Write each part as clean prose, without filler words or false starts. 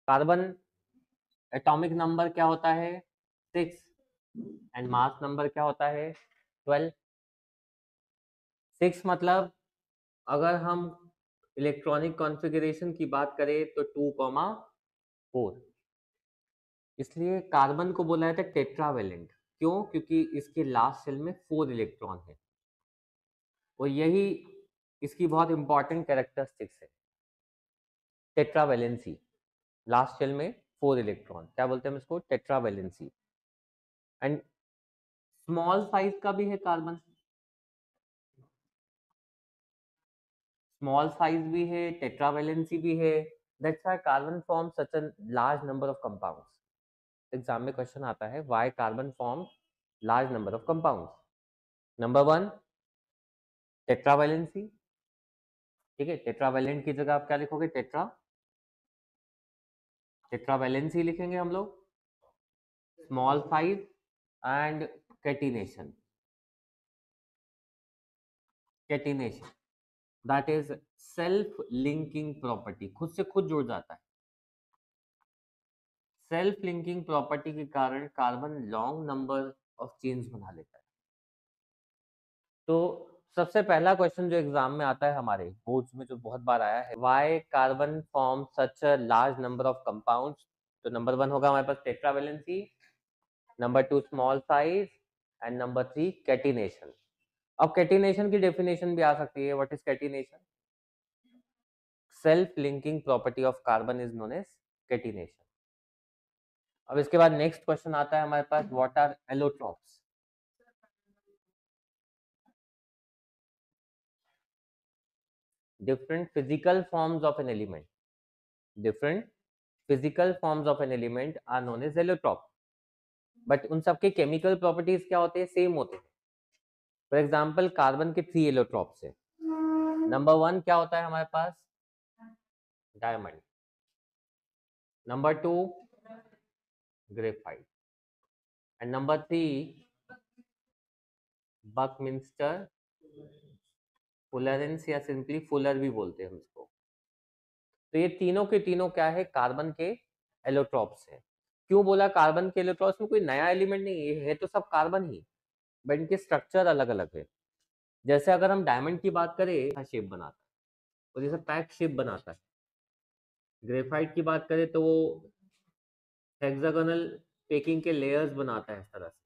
Carbon atomic number क्या होता है 6 एंड मास नंबर क्या होता है 12। 6 मतलब अगर हम इलेक्ट्रॉनिक कॉन्फ़िगरेशन की बात करें तो 2,4। इसलिए कार्बन को बोला जाता है टेट्रावेलेंट। क्यों? क्योंकि इसके लास्ट शेल में 4 इलेक्ट्रॉन है और यही इसकी बहुत इंपॉर्टेंट कैरेक्टरिस्टिक्स है, टेट्रावेलेंसी। लास्ट शेल में 4 इलेक्ट्रॉन, क्या बोलते हैं हम इसको? टेट्रावेलेंसी। एंड स्मॉल साइज का भी है कार्बन, स्मॉल साइज भी है, टेट्रावेलेंसी भी है। That's why carbon form such a large number of compounds. Exam में क्वेश्चन आता है why carbon form large number of compounds. Number 1 tetravalency. ठीक है, टेट्रावेलेंट की जगह आप क्या लिखोगे? टेट्रावेलेंसी लिखेंगे हम लोग। Small size and catenation. Catenation that is self linking property, खुद से खुद जुड़ जाता है। सेल्फ लिंकिंग प्रॉपर्टी के कारण carbon long number of chains बना लेता है। तो सबसे पहला क्वेश्चन जो एग्जाम में आता है हमारे बोर्ड्स में, जो बहुत बार आया है, why carbon form such a large number of compounds. तो नंबर 1 होगा हमारे पास tetravalency, number 2 small size and number 3 catenation. अब कैटिनेशन की डेफिनेशन भी आ सकती है। What is catenation? Self linking property of carbon is known as catenation. अब इसके बाद नेक्स्ट क्वेश्चन आता है हमारे पास, what are allotropes? different physical forms of an element. Different physical forms of an element are known as allotrope. But उन सबके chemical properties क्या होते हैं? सेम होते हैं। फॉर एग्जाम्पल कार्बन के 3 एलोट्रॉप्स है। नंबर 1 क्या होता है हमारे पास? Diamond. Number 2 graphite and number 3 buckminsterfullerenes या सिंपली फुलर भी बोलते हैं हम इसको। तो ये तीनों के तीनों क्या है? कार्बन के एलोट्रॉप्स है। क्यों बोला कार्बन के एलोट्रॉप्स? में कोई नया एलिमेंट नहीं है तो सब कार्बन ही, बट इनके स्ट्रक्चर अलग अलग है। जैसे अगर हम डायमंड की बात करें, शेप बनाता है और जैसे पैक शेप बनाता है। ग्रेफाइट की बात करें तो वो हेक्सागोनल पैकिंग के लेयर्स बनाता है इस तरह से।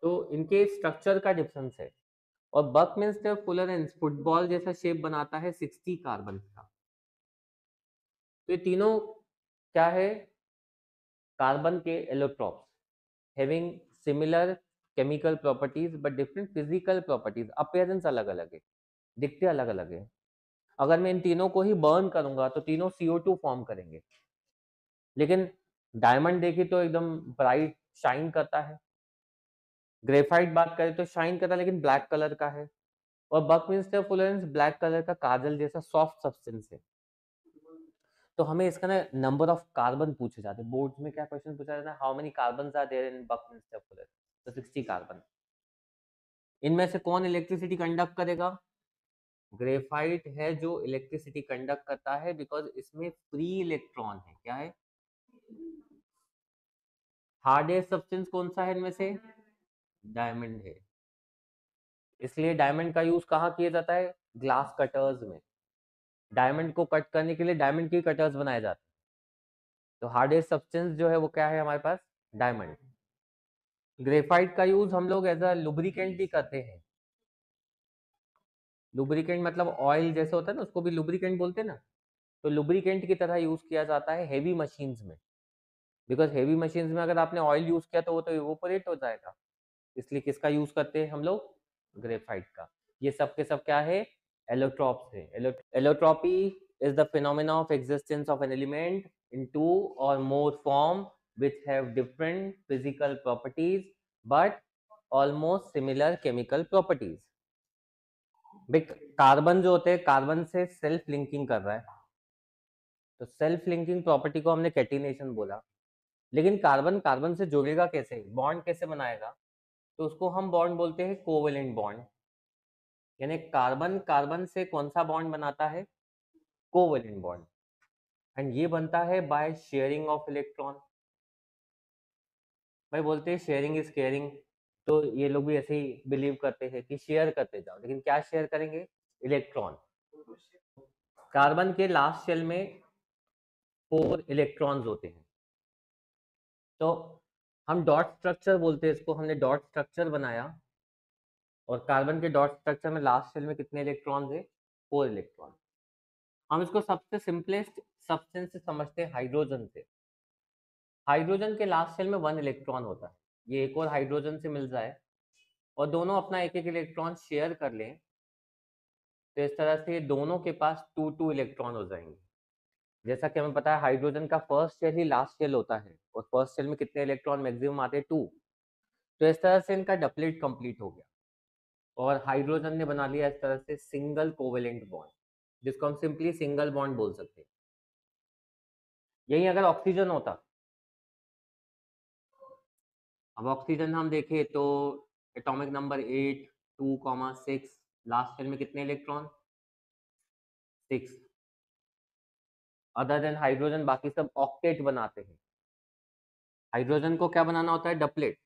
तो इनके स्ट्रक्चर का डिफरेंस है। और बकमिंस्टर फुलरेंस फुटबॉल जैसा शेप बनाता है 60 कार्बन का। तो ये तीनों क्या है? कार्बन के allotropes having similar chemical properties but different physical properties. Appearance अलग अलग है, दिखते अलग अलग है। अगर मैं इन तीनों को ही बर्न करूंगा तो तीनों CO2 फॉर्म करेंगे, लेकिन डायमंड देखिए तो एकदम ब्राइट शाइन करता है। ग्रेफाइट बात करें तो शाइन करता है लेकिन ब्लैक कलर का है। और बकमिंस्टर फुलरेंस ब्लैक कलर का काजल जैसा सॉफ्ट सब्सटेंस है। तो हमें इसका ना नंबर ऑफ कार्बन पूछे जाते हैं बोर्ड्स में। क्या क्वेश्चन पूछा जाता है? How many carbon are there in buckminsterfullerenes? तो 60 कार्बन। इनमें से कौन इलेक्ट्रिसिटी कंडक्ट करेगा? ग्रेफाइट है जो इलेक्ट्रिसिटी कंडक्ट करता है, बिकॉज इसमें फ्री इलेक्ट्रॉन है। क्या है? हार्डेस्ट सब्सटेंस कौन सा है इनमें से? डायमंड है। इसलिए डायमंड का यूज कहाँ किया जाता है? ग्लास कटर्स में। डायमंड को कट करने के लिए डायमंड के कटर्स बनाए जाते हैं। तो हार्डेस्ट सब्सटेंस जो है वो क्या है हमारे पास? डायमंड। ग्रेफाइट का यूज हम लोग एज अ लुब्रिकेंट भी करते हैं। लुब्रिकेंट मतलब ऑयल जैसे होता है ना, उसको भी लुब्रिकेंट बोलते हैं ना। तो लुब्रिकेंट की तरह यूज किया जाता है हेवी मशीन्स में, बिकॉज हेवी मशीन्स में अगर आपने ऑयल यूज किया तो वो तो इवोपोरेट हो जाएगा। इसलिए किसका यूज करते हैं हम लोग? ग्रेफाइट का। ये सब के सब क्या है? एलोट्रॉप्स है। Allotropy is the phenomena of existence of an element in two or more form which have different physical properties but almost similar chemical properties. Carbon जो होते हैं, कार्बन से सेल्फ लिंकिंग कर रहा है, तो सेल्फ लिंकिंग प्रॉपर्टी को हमने कैटिनेशन बोला। लेकिन कार्बन कार्बन से जुड़ेगा कैसे? बॉन्ड कैसे बनाएगा? तो उसको हम बॉन्ड बोलते हैं कोवेलेंट बॉन्ड। यानी कार्बन कार्बन से कौन सा बॉन्ड बनाता है? कोवेलेंट बॉन्ड, एंड ये बनता है बाय शेयरिंग ऑफ इलेक्ट्रॉन। भाई बोलते हैं शेयरिंग इज केयरिंग, तो ये लोग भी ऐसे ही बिलीव करते हैं कि शेयर करते जाओ, लेकिन क्या शेयर करेंगे? इलेक्ट्रॉन। कार्बन के लास्ट शेल में 4 इलेक्ट्रॉन्स होते हैं, तो हम डॉट स्ट्रक्चर बोलते हैं इसको, हमने डॉट स्ट्रक्चर बनाया, और कार्बन के डॉट स्ट्रक्चर में लास्ट शेल में कितने इलेक्ट्रॉन्स है? 4 इलेक्ट्रॉन। हम इसको सबसे सिंपलेस्ट सब्सटेंस से समझते हैं, हाइड्रोजन से। हाइड्रोजन के लास्ट शेल में 1 इलेक्ट्रॉन होता है, ये एक और हाइड्रोजन से मिल जाए और दोनों अपना एक एक इलेक्ट्रॉन शेयर कर लें, तो इस तरह से दोनों के पास 2 इलेक्ट्रॉन हो जाएंगे। जैसा कि हमें पता है हाइड्रोजन का फर्स्ट शेल ही लास्ट शेल होता है, और फर्स्ट शेल में कितने इलेक्ट्रॉन मैक्सिमम आते हैं? 2। तो इस तरह से इनका डबलेट कंप्लीट हो गया, और हाइड्रोजन ने बना लिया इस तरह से सिंगल कोवेलेंट बॉन्ड, जिसको हम सिंपली सिंगल बॉन्ड बोल सकते हैं। यही अगर ऑक्सीजन होता, अब ऑक्सीजन हम देखें तो एटॉमिक नंबर 8, 2,6, लास्ट शेल में कितने इलेक्ट्रॉन? 6। अदर देन हाइड्रोजन बाकी सब ऑक्टेट बनाते हैं। हाइड्रोजन को क्या बनाना होता है? डबलेट।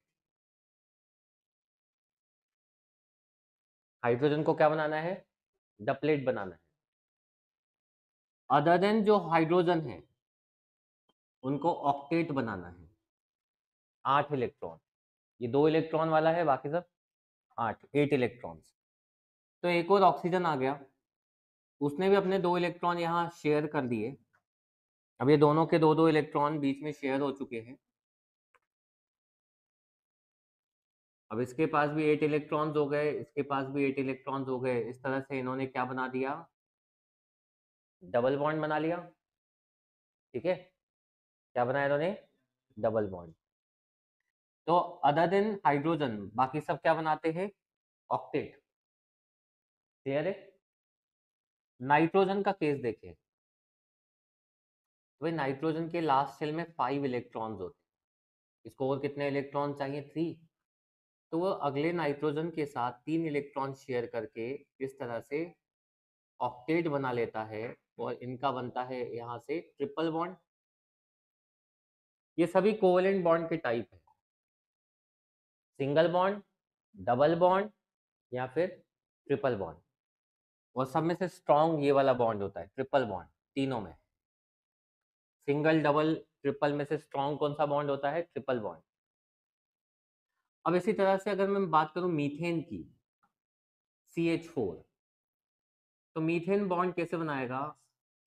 हाइड्रोजन को क्या बनाना है? डबलेट बनाना है। अदर देन जो हाइड्रोजन है उनको ऑक्टेट बनाना है, 8 इलेक्ट्रॉन। ये 2 इलेक्ट्रॉन वाला है, बाकी सब 8 इलेक्ट्रॉन्स। तो एक और ऑक्सीजन आ गया, उसने भी अपने 2 इलेक्ट्रॉन यहाँ शेयर कर दिए। अब ये दोनों के 2 इलेक्ट्रॉन बीच में शेयर हो चुके हैं। अब इसके पास भी 8 इलेक्ट्रॉन्स हो गए, इसके पास भी 8 इलेक्ट्रॉन्स हो गए। इस तरह से इन्होंने क्या बना दिया? डबल बॉन्ड बना लिया। ठीक है, क्या बनाया इन्होंने? Double bond. तो अदर देन हाइड्रोजन बाकी सब क्या बनाते हैं? ऑक्टेट। क्लियर है? नाइट्रोजन का केस देखें, तो भाई नाइट्रोजन के लास्ट शेल में 5 इलेक्ट्रॉन्स होते हैं, इसको और कितने इलेक्ट्रॉन चाहिए? 3। तो वो अगले नाइट्रोजन के साथ 3 इलेक्ट्रॉन शेयर करके इस तरह से ऑक्टेट बना लेता है, और इनका बनता है यहाँ से ट्रिपल बॉन्ड। ये सभी कोवेलेंट बॉन्ड के टाइप है, सिंगल बॉन्ड, डबल बॉन्ड, या फिर ट्रिपल बॉन्ड। और सब में से स्ट्रॉन्ग ये वाला बॉन्ड होता है, ट्रिपल बॉन्ड। तीनों में सिंगल, डबल, ट्रिपल में से स्ट्रॉन्ग कौन सा बॉन्ड होता है? Triple bond. अब इसी तरह से अगर मैं बात करूं मीथेन की, CH4, तो मीथेन बॉन्ड कैसे बनाएगा?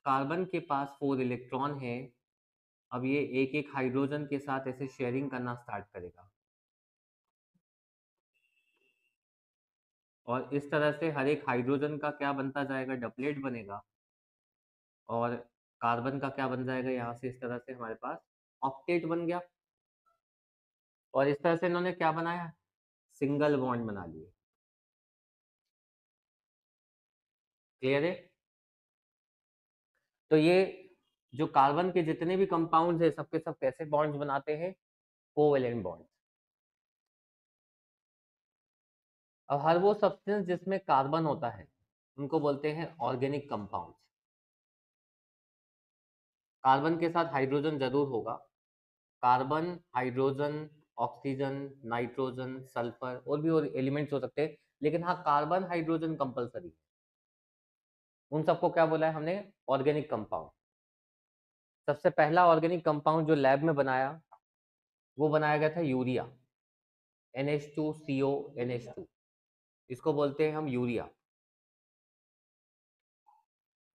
कार्बन के पास 4 इलेक्ट्रॉन है, अब ये एक एक हाइड्रोजन के साथ ऐसे शेयरिंग करना स्टार्ट करेगा, और इस तरह से हर एक हाइड्रोजन का क्या बनता जाएगा? डबलेट बनेगा, और कार्बन का क्या बन जाएगा यहाँ से? इस तरह से हमारे पास ऑक्टेट बन गया। और इस तरह से इन्होंने क्या बनाया? सिंगल बॉन्ड बना लिए। क्लियर है? तो ये जो कार्बन के जितने भी कंपाउंड्स है सबके सब कैसे बॉन्ड्स बनाते हैं? Covalent bond. अब हर वो सब्सटेंस जिसमें कार्बन होता है उनको बोलते हैं ऑर्गेनिक कंपाउंड्स। कार्बन के साथ हाइड्रोजन जरूर होगा, carbon, hydrogen, oxygen, nitrogen, sulphur, और एलिमेंट्स हो सकते हैं, लेकिन हाँ कार्बन हाइड्रोजन कंपलसरी। उन सबको क्या बोला है हमने? Organic compound. सबसे पहला ऑर्गेनिक कंपाउंड जो लैब में बनाया वो बनाया गया था यूरिया, NH2CO NH2, इसको बोलते हैं हम यूरिया।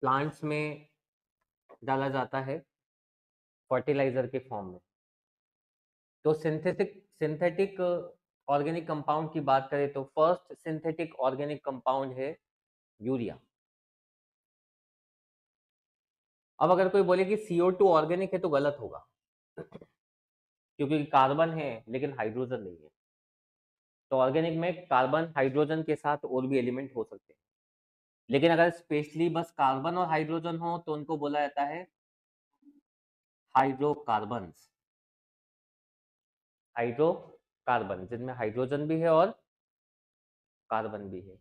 प्लांट्स में डाला जाता है फर्टिलाइजर के फॉर्म में। तो सिंथेटिक ऑर्गेनिक कंपाउंड की बात करें तो फर्स्ट सिंथेटिक ऑर्गेनिक कंपाउंड है यूरिया। अब अगर कोई बोले कि CO2 ऑर्गेनिक है तो गलत होगा, क्योंकि कार्बन है लेकिन हाइड्रोजन नहीं है। तो ऑर्गेनिक में कार्बन हाइड्रोजन के साथ और भी एलिमेंट हो सकते हैं, लेकिन अगर स्पेशली बस कार्बन और हाइड्रोजन हो तो उनको बोला जाता है हाइड्रोकार्बन्स। हाइड्रोकार्बन जिनमें हाइड्रोजन भी है और कार्बन भी है,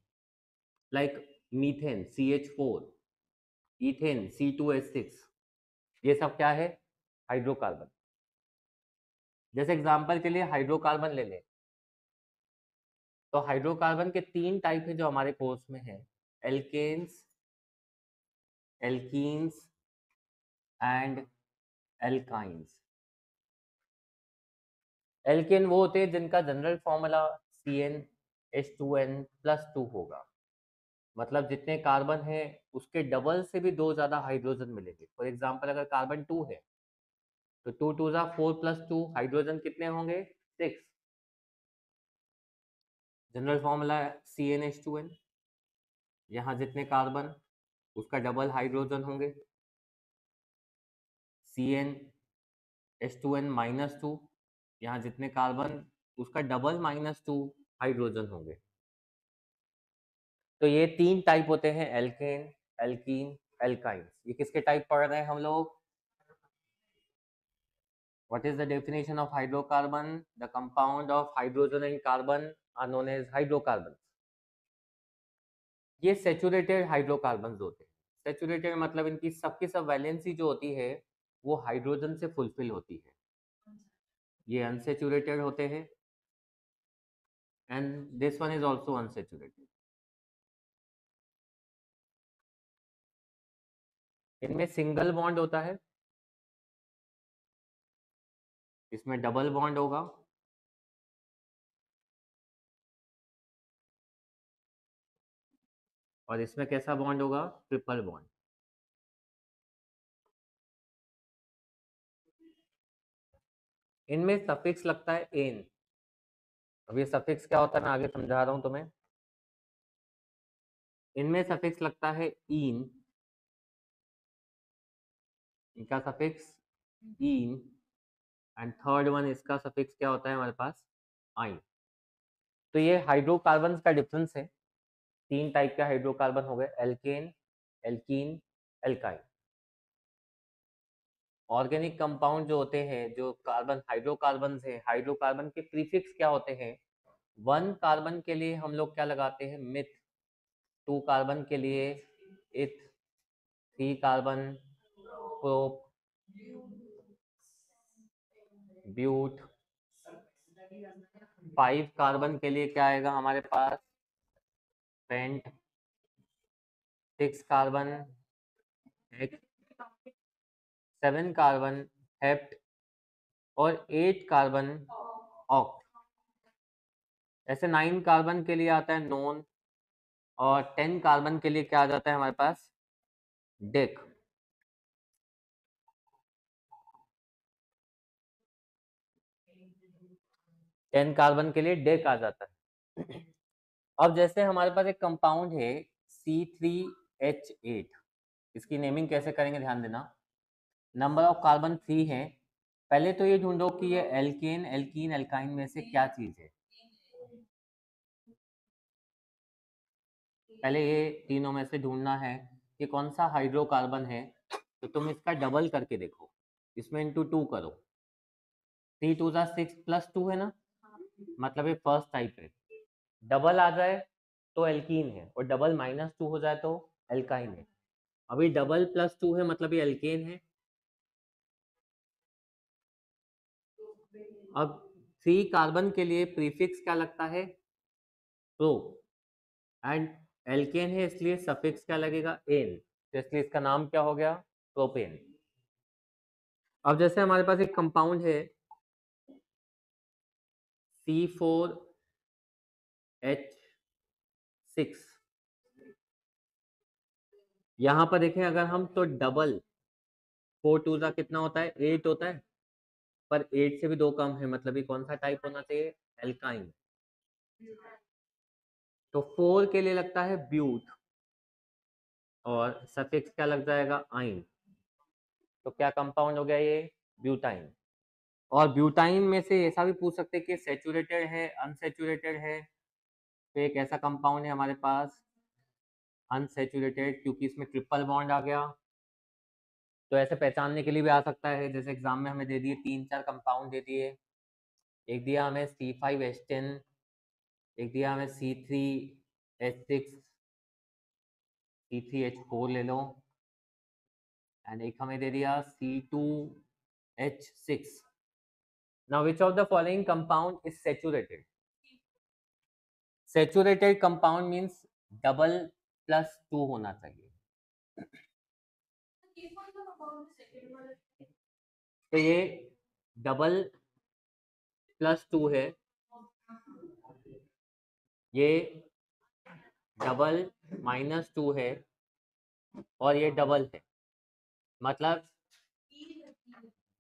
like methane CH4, ethane C2H6, ये सब क्या है? हाइड्रोकार्बन। जैसे एग्जांपल के लिए हाइड्रोकार्बन ले लें, तो हाइड्रोकार्बन के 3 टाइप है जो हमारे कोर्स में है, alkanes, alkenes and alkynes. Alkane वो होते हैं जिनका जनरल फॉर्मूला CnH2n+2 होगा, मतलब जितने कार्बन है उसके डबल से भी 2 ज्यादा हाइड्रोजन मिलेंगे। फॉर एग्जांपल अगर कार्बन 2 है तो 2 2 जा 4 + 2 हाइड्रोजन कितने होंगे? 6। जनरल फॉर्मूला CnH2n, यहाँ जितने कार्बन उसका डबल हाइड्रोजन होंगे, CnH2n-2, यहाँ जितने कार्बन उसका डबल -2 हाइड्रोजन होंगे। तो ये 3 टाइप होते हैं, एल्केन, एल्कीन, एल्काइंस। ये किसके टाइप पढ़ रहे हैं हम लोग? What is the definition of hydrocarbon? The compound of hydrogen and carbon are known as hydrocarbons. ये सैचुरेटेड हाइड्रोकार्बन्स होते हैं। सैचुरेटेड मतलब इनकी सबकी सब वैलेंसी जो होती है वो हाइड्रोजन से फुलफिल होती है। ये अनसैचुरेटेड होते हैं and this one is also unsaturated. इनमें सिंगल बॉन्ड होता है, इसमें डबल बॉन्ड होगा, और इसमें कैसा बॉन्ड होगा? Triple bond. इनमें सफिक्स लगता है एन। अब ये सफिक्स क्या होता है मैं आगे समझा रहा हूं तुम्हें। इनमें सफिक्स लगता है इन, इनका suffix in, and third one इसका सफिक्स क्या होता है हमारे पास? आइन। तो ये हाइड्रोकार्बन का डिफरेंस है। 3 टाइप के हाइड्रोकार्बन हो गए, alkane, alkene, alkyne. Organic compound जो होते हैं, जो कार्बन हाइड्रोकार्बन है, हाइड्रोकार्बन के प्रीफिक्स क्या होते हैं? 1 कार्बन के लिए हम लोग क्या लगाते हैं? मिथ। 2 कार्बन के लिए इथ, 3 कार्बन प्रोप, ब्यूट, 5 कार्बन के लिए क्या आएगा हमारे पास? Pent, 6 carbon hex, 7 carbon hept, और 8 कार्बन ऑक्ट। ऐसे 9 कार्बन के लिए आता है नॉन, और 10 कार्बन के लिए क्या आ जाता है हमारे पास? डेक। टेन कार्बन के लिए डेक आ जाता है। अब जैसे हमारे पास एक कंपाउंड है C3H8, इसकी नेमिंग कैसे करेंगे ध्यान देना। नंबर ऑफ कार्बन 3 है। पहले तो ये ढूंढो कि ये एल्केन, एल्कीन, एल्काइन में से क्या चीज है। पहले ये तीनों में से ढूंढना है कि कौन सा हाइड्रोकार्बन है। तो तुम इसका डबल करके देखो, इसमें इंटू 2 करो। 3 2 जा 6 + 2 है ना, मतलब ये फर्स्ट टाइप है। डबल आ जाए तो एल्कीन है, और डबल -2 हो जाए तो एल्काइन है। अभी डबल +2 है मतलब ये एल्केन है। अब 3 कार्बन के लिए प्रीफिक्स क्या लगता है? प्रो, एंड एल्केन है इसलिए सफिक्स क्या लगेगा? एन, तो इसलिए इसका नाम क्या हो गया? प्रोपेन। अब जैसे हमारे पास एक कंपाउंड है C4H6, यहां पर देखें अगर हम तो डबल 4 2 जा कितना होता है? 8 होता है, पर 8 से भी 2 कम है, मतलब ये कौन सा टाइप होना चाहिए? एल्काइन। तो 4 के लिए लगता है ब्यूट, और सफिक्स क्या लग जाएगा? आइन। तो क्या कंपाउंड हो गया ये? ब्यूटाइन। और ब्यूटाइन में से ऐसा भी पूछ सकते हैं कि सैचुरेटेड है, अनसैचुरेटेड है। तो एक ऐसा कंपाउंड है हमारे पास अनसैचुरेटेड, क्योंकि इसमें ट्रिपल बॉन्ड आ गया। तो ऐसे पहचानने के लिए भी आ सकता है, जैसे एग्जाम में हमें दे दिए 3-4 कंपाउंड दे दिए। एक दिया हमें C5H10, एक दिया हमें C3H6, C3H4 ले लो, एंड एक हमें दे दिया C2H6। Now which of the following compound is saturated? Saturated compound means double plus 2 होना चाहिए। तो ये डबल प्लस 2 है, ये डबल माइनस 2 है, और ये डबल है। मतलब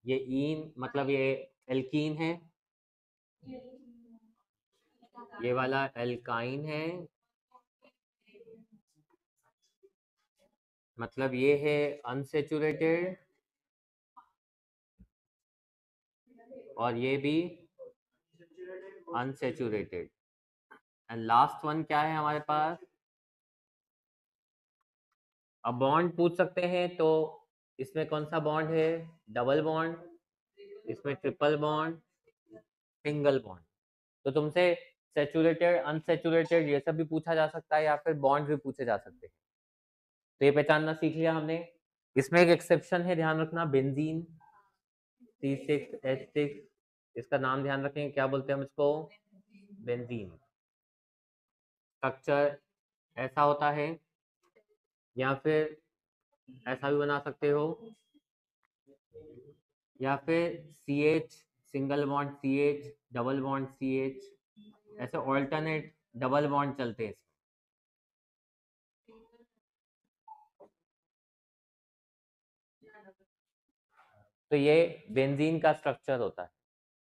ये ईन, मतलब ये एल्कीन है, ये वाला एल्काइन है, मतलब ये है अनसैचुरेटेड, और ये भी अनसैचुरेटेड। एंड लास्ट वन क्या है हमारे पास? अब बॉन्ड पूछ सकते हैं, तो इसमें कौन सा बॉन्ड है? डबल बॉन्ड, इसमें ट्रिपल बॉन्ड, सिंगल बॉन्ड। तो तुमसे सैचुरेटेड, अनसैचुरेटेड ये सब भी पूछा जा सकता है, या फिर बॉन्ड भी पूछे जा सकते हैं। तो ये पहचानना सीख लिया हमने। इसमें एक एक्सेप्शन है, ध्यान रखना, बेंजीन C6H6, इसका नाम ध्यान रखें, क्या बोलते हैं हम इसको? बेंजीन। स्ट्रक्चर ऐसा होता है, या फिर ऐसा भी बना सकते हो, या फिर CH single bond CH, double bond CH, ऐसे ऑल्टरनेट डबल बॉन्ड चलते हैं। तो ये बेंजीन का स्ट्रक्चर होता है।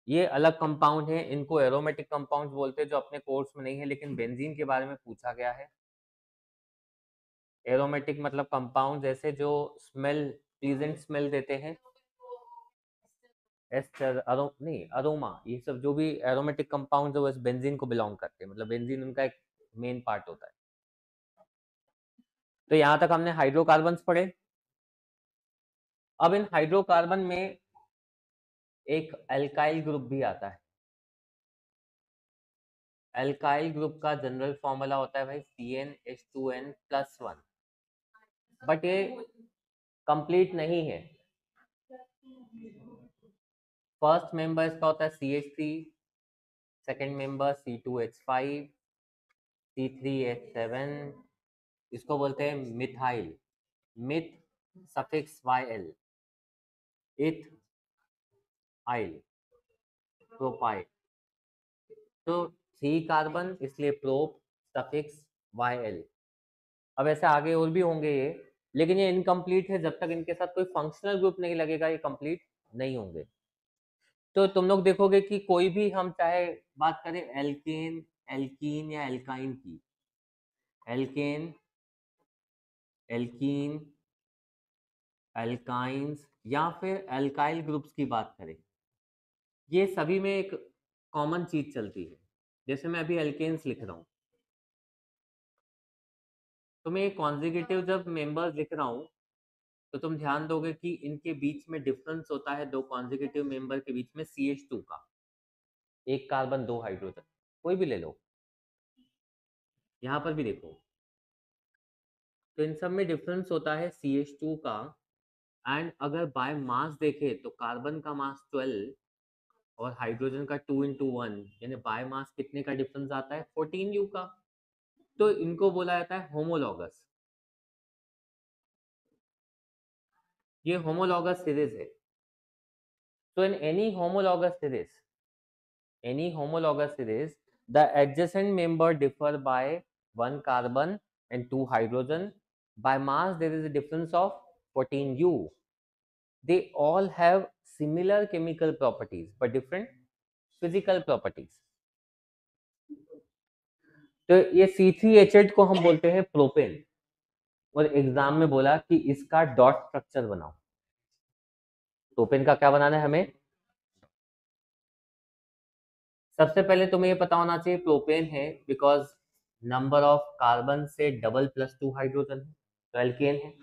ये अलग कंपाउंड है, इनको एरोमेटिक कंपाउंड बोलते हैं, जो अपने कोर्स में नहीं है, लेकिन बेंजीन के बारे में पूछा गया है। एरोमेटिक मतलब कंपाउंड ऐसे जो स्मेल, प्लीजेंट स्मेल देते हैं। एस्टर, नहीं अरोमा, ये सब जो भी एरोमेटिक कंपाउंड जो बेंजीन को बिलोंग करते हैं, मतलब बेंजीन उनका एक मेन पार्ट होता है। तो यहां तक हमने हाइड्रोकार्बन्स पढ़े। अब इन हाइड्रोकार्बन में एक एल्काइल ग्रुप भी आता है। एल्काइल ग्रुप का जनरल फॉर्मूला होता है भाई CnH2n+1, बट ये कंप्लीट नहीं है। फर्स्ट मेंबर इसका होता है CH3, second member C2H5, C3H7, इसको बोलते हैं मिथाइल, मिथ सफिक्स YL, इथ आइल, प्रोपाइल। तो 3 कार्बन, इसलिए प्रोप सफिक्स YL। अब ऐसे आगे और भी होंगे ये, लेकिन ये इनकम्प्लीट है, जब तक इनके साथ कोई फंक्शनल ग्रुप नहीं लगेगा ये कंप्लीट नहीं होंगे। तो तुम लोग देखोगे कि कोई भी हम चाहे बात करें एल्केन, एल्कीन या एल्काइन की, एल्केन, एल्कीन, एल्काइंस या फिर एल्काइल ग्रुप्स की बात करें, ये सभी में एक कॉमन चीज चलती है। जैसे मैं अभी एल्केन्स लिख रहा हूँ, तो मैं कॉन्जिक्यूटिव जब मेंबर्स लिख रहा हूँ, तो तुम ध्यान दोगे कि इनके बीच में डिफरेंस होता है, दो कॉन्जिक्यूटिव मेंबर के बीच में CH2 का, एक कार्बन दो हाइड्रोजन, कोई भी ले लो, यहाँ पर भी देखो, तो इन सब में डिफरेंस होता है CH2 का। एंड अगर बाय मास देखे तो कार्बन का मास 12 और हाइड्रोजन का 2 × 1, यानी बाय मास कितने का डिफरेंस आता है? 14U का। तो इनको बोला जाता है होमोलॉगस। ये होमोलॉगस सीरीज है। तो in any homologous series the adjacent member differ by 1 carbon and 2 hydrogen. By mass there is a difference of 14U. They all have similar chemical properties but different physical properties. तो ये C3H8 को हम बोलते हैं propane, और exam में बोला कि इसका डॉट स्ट्रक्चर बनाओ। प्रोपेन का क्या बनाना है हमें? सबसे पहले तुम्हें ये पता होना चाहिए प्रोपेन है, बिकॉज नंबर ऑफ कार्बन से डबल +2 हाइड्रोजन है, तो एल्केन है।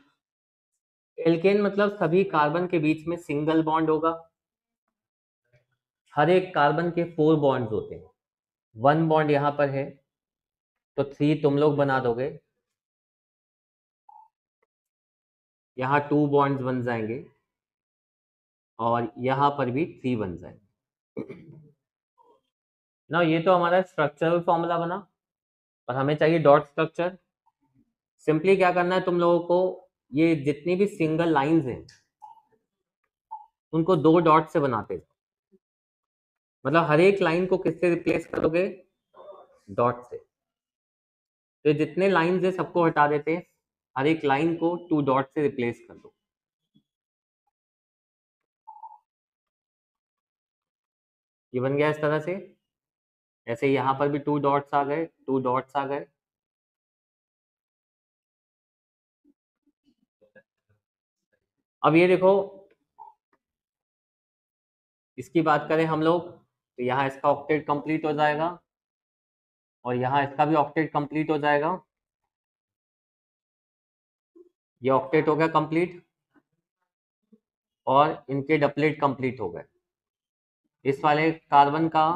एल्केन मतलब सभी कार्बन के बीच में सिंगल बॉन्ड होगा। हर एक कार्बन के 4 बॉन्ड्स होते हैं, 1 बॉन्ड यहाँ पर है, तो 3 तुम लोग बना दोगे, यहाँ 2 बॉन्ड्स बन जाएंगे और यहाँ पर भी 3 बन जाएंगे ना। ये तो हमारा स्ट्रक्चरल फॉर्मूला बना और हमें चाहिए डॉट स्ट्रक्चर। सिंपली क्या करना है तुम लोगों को, ये जितनी भी सिंगल लाइंस हैं उनको 2 डॉट से बनाते जाओ। मतलब हर एक लाइन को किससे रिप्लेस करोगे? डॉट से। तो ये जितने लाइंस है सबको हटा देते हैं, हर एक लाइन को 2 डॉट से रिप्लेस कर दो। ये बन गया इस तरह से। ऐसे यहाँ पर भी 2 डॉट्स आ गए, 2 डॉट्स आ गए। अब ये देखो, इसकी बात करें हम लोग तो यहाँ इसका ऑक्टेट कंप्लीट हो जाएगा और यहाँ इसका भी ऑक्टेट कंप्लीट हो जाएगा। ये ऑक्टेट हो गया कंप्लीट और इनके डबलेट कंप्लीट हो गए। इस वाले कार्बन का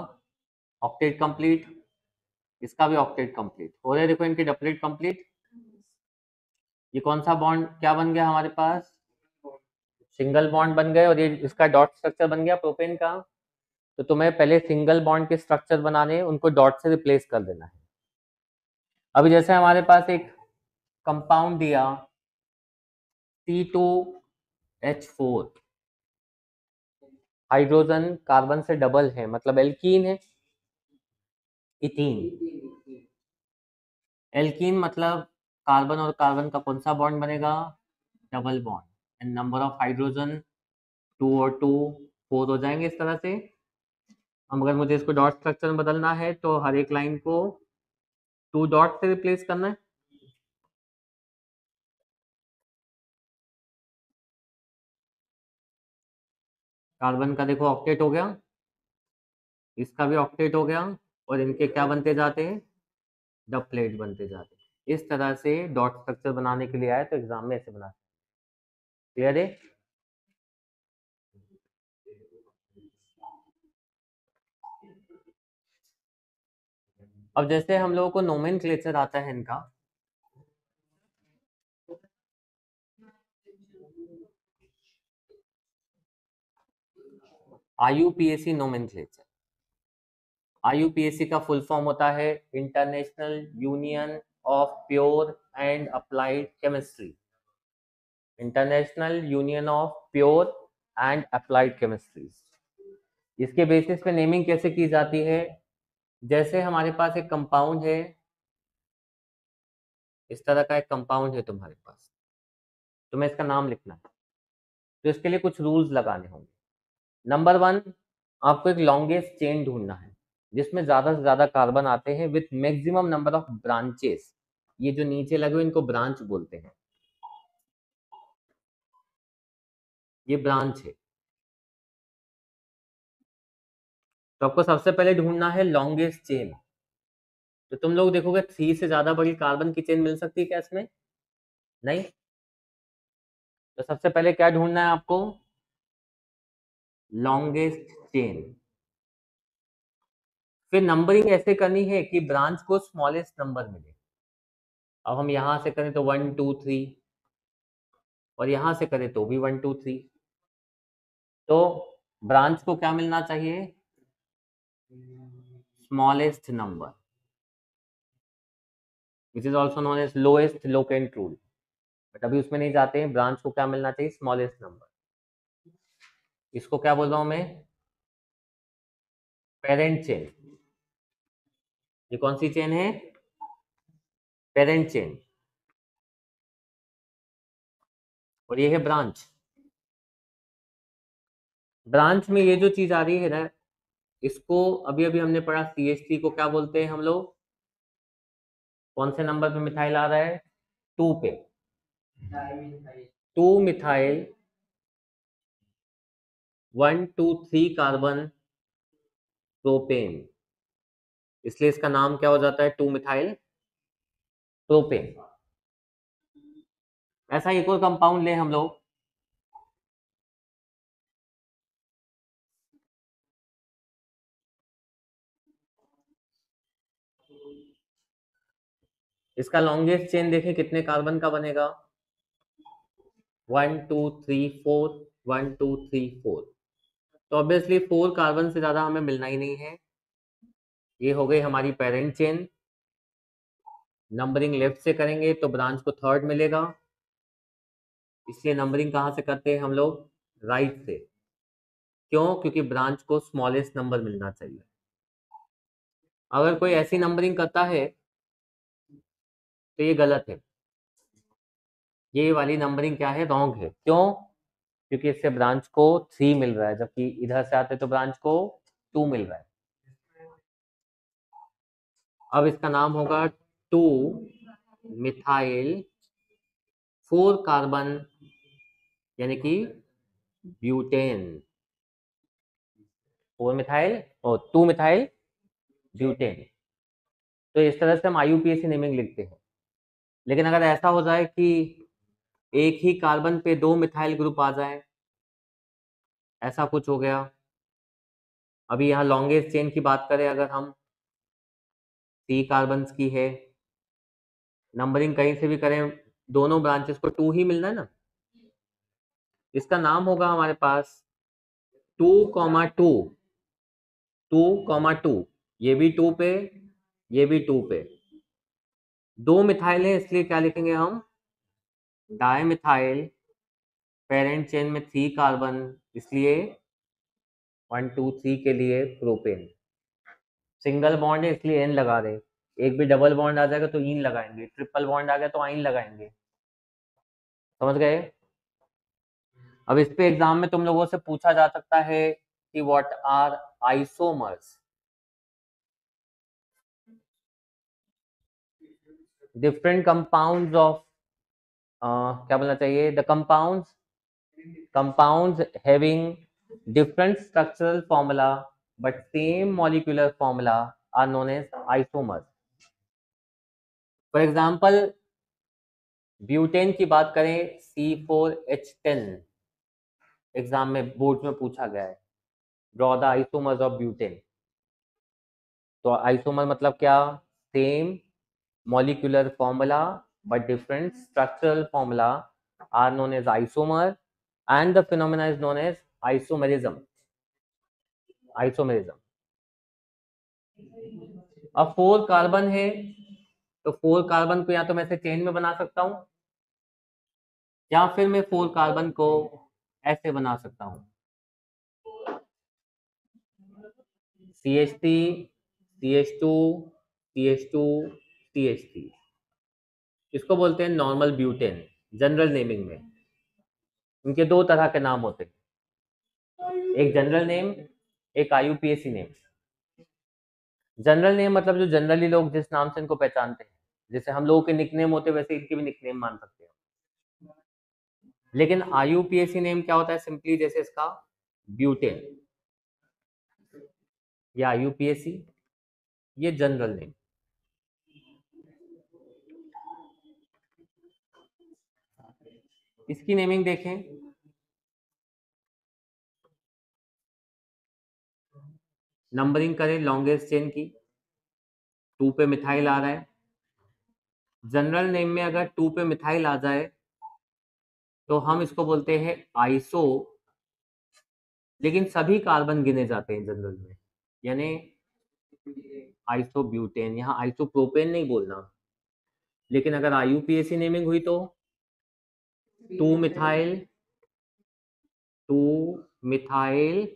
ऑक्टेट कंप्लीट, इसका भी ऑक्टेट कंप्लीट हो रहे। देखो इनके डबलेट कंप्लीट। ये कौन सा बॉन्ड क्या बन गया हमारे पास? सिंगल बॉन्ड बन गए और ये इसका डॉट स्ट्रक्चर बन गया प्रोपेन का। तो तुम्हें पहले सिंगल बॉन्ड के स्ट्रक्चर बनाने हैं, उनको डॉट से रिप्लेस कर देना है। अभी जैसे हमारे पास एक कंपाउंड दिया C2H4, हाइड्रोजन कार्बन से डबल है, मतलब एल्कीन है। इथीन, एल्कीन मतलब कार्बन और कार्बन का कौन सा बॉन्ड बनेगा? Double bond. And number of hydrogen 2 और 2 4 हो जाएंगे इस तरह से। अब अगर मुझे इसको डॉट स्ट्रक्चर में बदलना है तो हर एक लाइन को 2 डॉट से रिप्लेस करना है। कार्बन का देखो ऑक्टेट हो गया, इसका भी ऑक्टेट हो गया और इनके क्या बनते जाते हैं? डबलेट बनते जाते हैं। इस तरह से डॉट स्ट्रक्चर बनाने के लिए आए तो एग्जाम में ऐसे बना। क्लियर है? अब जैसे हम लोगों को नोमेनक्लेचर आता है इनका, IUPAC नोमेनक्लेचर। IUPAC का फुल फॉर्म होता है international union of pure and applied chemistry. International union of pure and applied chemistry. इसके बेसिस पे नेमिंग कैसे की जाती है? जैसे हमारे पास एक कंपाउंड है, इस तरह का एक कंपाउंड है तुम्हारे पास, तुम्हें इसका नाम लिखना है तो इसके लिए कुछ रूल्स लगाने होंगे। नंबर 1, आपको एक लॉन्गेस्ट चेन ढूंढना है जिसमें ज्यादा से ज्यादा कार्बन आते हैं with maximum number of branches. ये जो नीचे लगे हुए इनको ब्रांच बोलते हैं, ये ब्रांच है। तो आपको सबसे पहले ढूंढना है लॉन्गेस्ट चेन। तो तुम लोग देखोगे 3 से ज्यादा बड़ी कार्बन की चेन मिल सकती है क्या इसमें? नहीं। तो सबसे पहले क्या ढूंढना है आपको? Longest chain. फिर नंबरिंग ऐसे करनी है कि ब्रांच को स्मॉलेस्ट नंबर मिले। अब हम यहां से करें तो 1 2 3 और यहां से करें तो भी 1 2 3। तो ब्रांच को क्या मिलना चाहिए? Smallest number, which is also known as lowest locant rule. But अभी उसमें नहीं जाते हैं। ब्रांच को क्या मिलना चाहिए? Smallest number. इसको क्या बोल रहा हूं मैं? Parent chain. ये कौन सी चेन है? Parent chain. और ये है ब्रांच। ब्रांच में ये जो चीज आ रही है ना, इसको अभी अभी हमने पढ़ा, CH3 को क्या बोलते हैं हम लोग? कौन से नंबर पे मिथाइल आ रहा है? 2 पे। 2 मिथाइल 1 2 3 कार्बन प्रोपेन, इसलिए इसका नाम क्या हो जाता है? 2 मिथाइल प्रोपेन। ऐसा एक और कंपाउंड ले हम लोग, इसका लॉन्गेस्ट चेन देखें कितने कार्बन का बनेगा? 1 2 3 4 1 2 3 4। तो ऑब्वियसली 4 कार्बन से ज्यादा हमें मिलना ही नहीं है। ये हो गई हमारी पेरेंट चेन। नंबरिंग लेफ्ट से करेंगे तो ब्रांच को थर्ड मिलेगा, इसलिए नंबरिंग कहाँ से करते हैं हम लोग? राइट से। क्यों? क्योंकि ब्रांच को स्मॉलेस्ट नंबर मिलना चाहिए। अगर कोई ऐसी नंबरिंग करता है तो ये गलत है, ये वाली नंबरिंग क्या है? रॉन्ग है। क्यों? क्योंकि इससे ब्रांच को 3 मिल रहा है, जबकि इधर से आते तो ब्रांच को 2 मिल रहा है। अब इसका नाम होगा 2 मिथाइल 4 कार्बन, यानी कि ब्यूटेन। 4 मिथाइल और 2 मिथाइल ब्यूटेन। तो इस तरह से हम IUPAC नेमिंग लिखते हैं। लेकिन अगर ऐसा हो जाए कि एक ही कार्बन पे 2 मिथाइल ग्रुप आ जाए, ऐसा कुछ हो गया। अभी यहाँ लॉन्गेस्ट चेन की बात करें अगर हम, 3 कार्बन की है, नंबरिंग कहीं से भी करें दोनों ब्रांचेस को 2 ही मिलना है ना। इसका नाम होगा हमारे पास 2,2 2,2। ये भी 2 पे, ये भी 2 पे। 2 मिथाइल है इसलिए क्या लिखेंगे हम? डाइमिथाइल। पेरेंट चेन में 3 कार्बन, इसलिए 1 2 3 के लिए प्रोपेन। सिंगल बॉन्ड है इसलिए एन लगा रहे। एक भी डबल बॉन्ड आ जाएगा तो इन लगाएंगे, ट्रिपल बॉन्ड आ गया तो आइन लगाएंगे। समझ गए? अब इस पे एग्जाम में तुम लोगों से पूछा जा सकता है कि what are isomers. Different compounds of, क्या बोलना चाहिए? The compounds having different structural formula but same molecular formula are known as isomers. For example, butane की बात करें, C4H10 एग्जाम में बोर्ड में पूछा गया है, draw the isomers of butane. तो आइसोमर मतलब क्या? Same molecular formula but different structural formula are known as isomer, and the phenomena is known as isomerism. Isomerism. अब 4 कार्बन है तो 4 कार्बन को या तो मैं ऐसे चेन में बना सकता हूं, या फिर मैं 4 कार्बन को ऐसे बना सकता हूं, CH3 CH2 CH2 CH3। इसको बोलते हैं नॉर्मल ब्यूटेन। जनरल नेमिंग में इनके 2 तरह के नाम होते हैं, एक जनरल नेम, एक IUPAC नेम। जनरल नेम मतलब जो जनरली लोग जिस नाम से इनको पहचानते हैं, जैसे हम लोगों के निकनेम होते हैं वैसे इनके भी निकनेम मान सकते हैं। लेकिन IUPAC नेम क्या होता है? सिंपली जैसे इसका ब्यूटेन या IUPAC, ये जनरल नेम। इसकी नेमिंग देखें, नंबरिंग करें लॉन्गेस्ट चेन की, 2 पे मिथाइल आ रहा है। जनरल नेम में अगर 2 पे मिथाइल आ जाए तो हम इसको बोलते हैं आइसो, लेकिन सभी कार्बन गिने जाते हैं जनरल में, यानी आइसोब्यूटेन। यहाँ आइसोप्रोपेन नहीं बोलना। लेकिन अगर IUPAC नेमिंग हुई तो 2 मिथाइल 2 मिथाइल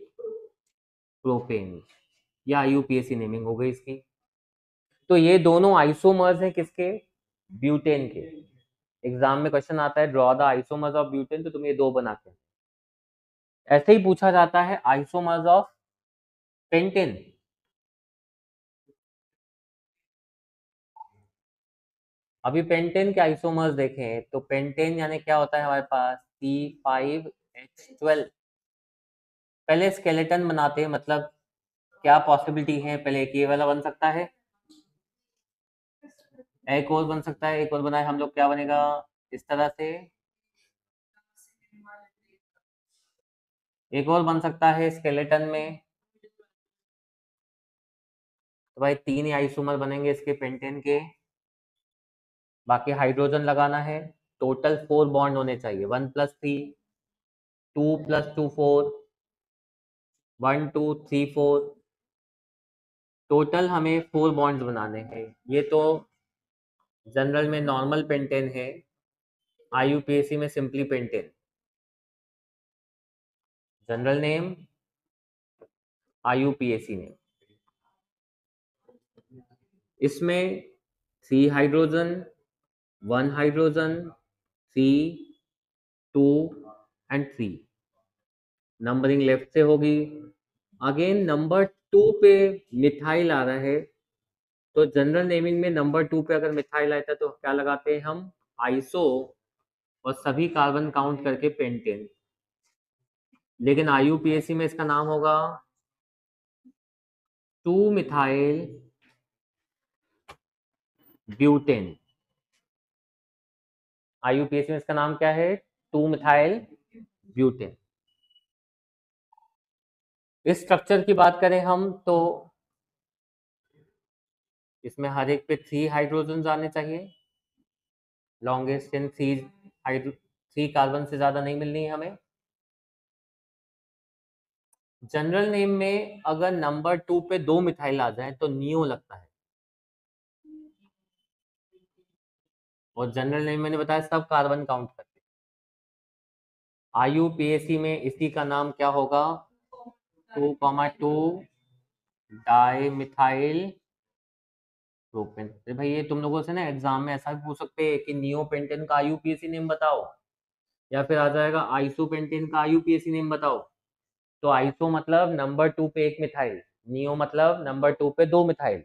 प्रोपेन, या IUPAC नेमिंग हो गई इसकी। तो ये दोनों आइसोमर्स हैं किसके? ब्यूटेन के। एग्जाम में क्वेश्चन आता है draw the isomers of butane, तो तुम ये 2 बना के। ऐसे ही पूछा जाता है आइसोमर्स ऑफ पेंटेन। अभी पेंटेन के आइसोमर्स देखें तो पेंटेन यानी क्या होता है हमारे पास? C5H12। पहले स्केलेटन बनाते हैं, मतलब क्या पॉसिबिलिटी है? पहले एक ये वाला बन सकता है, एक और बन सकता है, एक और बनाए हम लोग, क्या बनेगा? इस तरह से एक और बन सकता है स्केलेटन में। तो भाई 3 ही आइसोमर बनेंगे इसके पेंटेन के, बाकी हाइड्रोजन लगाना है। टोटल 4 बॉन्ड होने चाहिए, 1 + 3, 2 + 2 4, 1 2 3 4, टोटल हमें 4 बॉन्ड्स बनाने हैं। ये तो जनरल में नॉर्मल पेंटेन है, IUPAC में simply pentane. General name, IUPAC name. इसमें 3 hydrogen, 1 hydrogen, 3, 2 and 3। Numbering left से होगी। अगेन नंबर 2 पे मिथाइल आ रहा है, तो जनरल नेमिंग में नंबर 2 पे अगर मिथाइल आता है तो क्या लगाते हैं हम, आइसो, और सभी कार्बन काउंट करके पेंटेन। लेकिन IUPAC में इसका नाम होगा 2 मिथाइल ब्यूटेन। IUPAC में इसका नाम क्या है, 2 मिथाइल ब्यूटेन। इस स्ट्रक्चर की बात करें हम तो इसमें हर एक पे 3 हाइड्रोजन आने चाहिए। लॉन्गेस्ट इन 3 कार्बन से ज्यादा नहीं मिलनी है हमें। जनरल नेम में अगर नंबर 2 पे 2 मिथाइल आ जाए तो नियो लगता है, और जनरल नेम मैंने बताया सब कार्बन काउंट करते। IUPAC में इसी का नाम क्या होगा, 2,2 डाई मिथाइल प्रोपेन। अरे भाई ये तुम लोगों से ना एग्जाम में ऐसा भी पूछ सकते हैं कि नियो पेंटेन का IUPAC नेम बताओ, या फिर आ जाएगा आइसो पेंटेन का IUPAC नेम बताओ। तो आइसो मतलब नंबर 2 पे 1 मिथाइल, नियो मतलब नंबर 2 पे 2 मिथाइल।